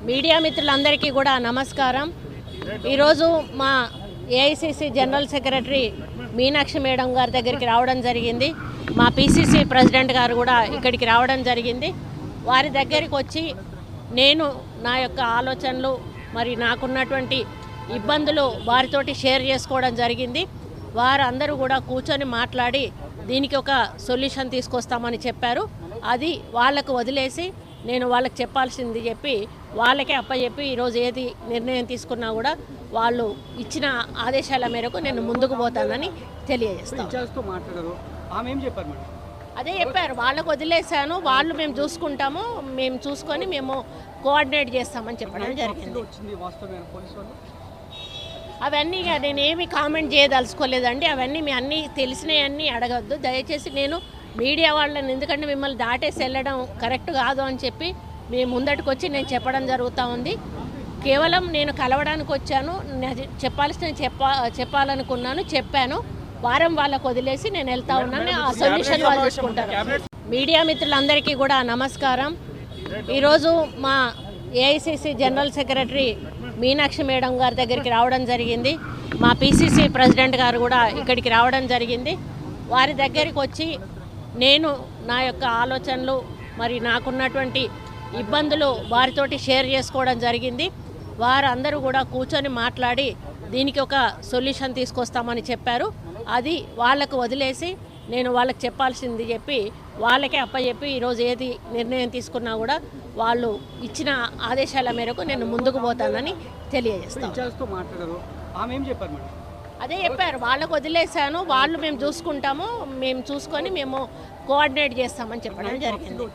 Media మిత్రులందరికీ కూడా నమస్కారం। ఈరోజు మా AICC general secretary Meenakshi madam గారి దగ్గరికి రావడం జరిగింది। మా పిసిసి ప్రెసిడెంట్ గారు కూడా ఇక్కడికి రావడం జరిగింది। వారి దగ్గరికి వచ్చి నేను నా యొక్క ఆలోచనలు మరి నాకున్నటువంటి ఇబ్బందులు వారితోటి షేర్ చేసుకోవడం జరిగింది। వారందరూ కూడా కూర్చొని మాట్లాడి దీనికి ఒక సొల్యూషన్ తీసుకొస్తామని చెప్పారు। అది వాళ్ళకు వదిలేసి నేను వాళ్ళకి చెప్పాల్సింది చెప్పి వాళ్ళకే అప్పచెప్పి ఈరోజు ఏది నిర్ణయం తీసుకున్నా కూడా వాళ్ళు ఇచ్చిన ఆదేశాల మేరకు నేను ముందుకు పోతానని తెలియజేస్తాను। అదే చెప్పారు, వాళ్ళకు వదిలేశాను, వాళ్ళు మేము చూసుకుంటాము, మేము చూసుకొని మేము కోఆర్డినేట్ చేస్తామని చెప్పడం జరిగింది। అవన్నీ నేనేమి కామెంట్ చేయదలుచుకోలేదండి। అవన్నీ మీ అన్నీ తెలిసినవన్నీ అడగద్దు దయచేసి। నేను మీడియా వాళ్ళని ఎందుకంటే మిమ్మల్ని దాటేసి వెళ్ళడం కరెక్ట్ కాదు అని చెప్పి మేము ముందటికి వచ్చి నేను చెప్పడం జరుగుతూ ఉంది। కేవలం నేను కలవడానికి వచ్చాను, చెప్పాల్సిన చెప్పాలనుకున్నాను, చెప్పాను। వారం వాళ్ళకు వదిలేసి నేను వెళ్తా ఉన్నాను, ఆ సొల్యూషన్ వాళ్ళు చూసుకుంటారు। మీడియా మిత్రులందరికీ కూడా నమస్కారం। ఈరోజు మా AICC general secretary Meenakshi madam గారి దగ్గరికి రావడం జరిగింది। మా పిసిసి ప్రెసిడెంట్ గారు కూడా ఇక్కడికి రావడం జరిగింది। వారి దగ్గరికి వచ్చి నేను నా యొక్క ఆలోచనలు మరి నాకున్నటువంటి ఇబ్బందులు వారితోటి షేర్ చేసుకోవడం జరిగింది। వారందరూ కూడా కూర్చొని మాట్లాడి దీనికి ఒక సొల్యూషన్ తీసుకొస్తామని చెప్పారు। అది వాళ్ళకు వదిలేసి నేను వాళ్ళకి చెప్పాల్సింది చెప్పి వాళ్ళకే అప్పచెప్పి ఈరోజు ఏది నిర్ణయం తీసుకున్నా కూడా వాళ్ళు ఇచ్చిన ఆదేశాల మేరకు నేను ముందుకు పోతానని తెలియజేస్తాను। అదే చెప్పారు, వాళ్ళకు వదిలేశాను, వాళ్ళు మేము చూసుకుంటాము, మేము చూసుకొని మేము కోఆర్డినేట్ చేస్తామని చెప్పడం జరిగింది।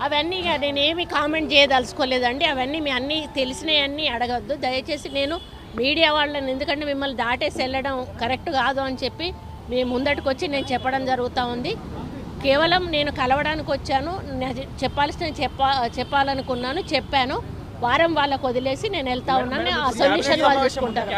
అవన్నీ నేనేమి కామెంట్ చేయదలుచుకోలేదండి। అవన్నీ మీ అన్నీ తెలిసినవన్నీ అడగద్దు దయచేసి। నేను మీడియా వాళ్ళని ఎందుకంటే మిమ్మల్ని దాటేసి వెళ్ళడం కరెక్ట్ కాదు అని చెప్పి మేము ముందటికి వచ్చి నేను చెప్పడం జరుగుతూ ఉంది। కేవలం నేను కలవడానికి వచ్చాను, చెప్పాల్సిన చెప్పాలనుకున్నాను, చెప్పాను। వారం వాళ్ళకు వదిలేసి నేను వెళ్తా ఉన్నాను, ఆ సొల్యూషన్ వాళ్ళు చూసుకుంటారు।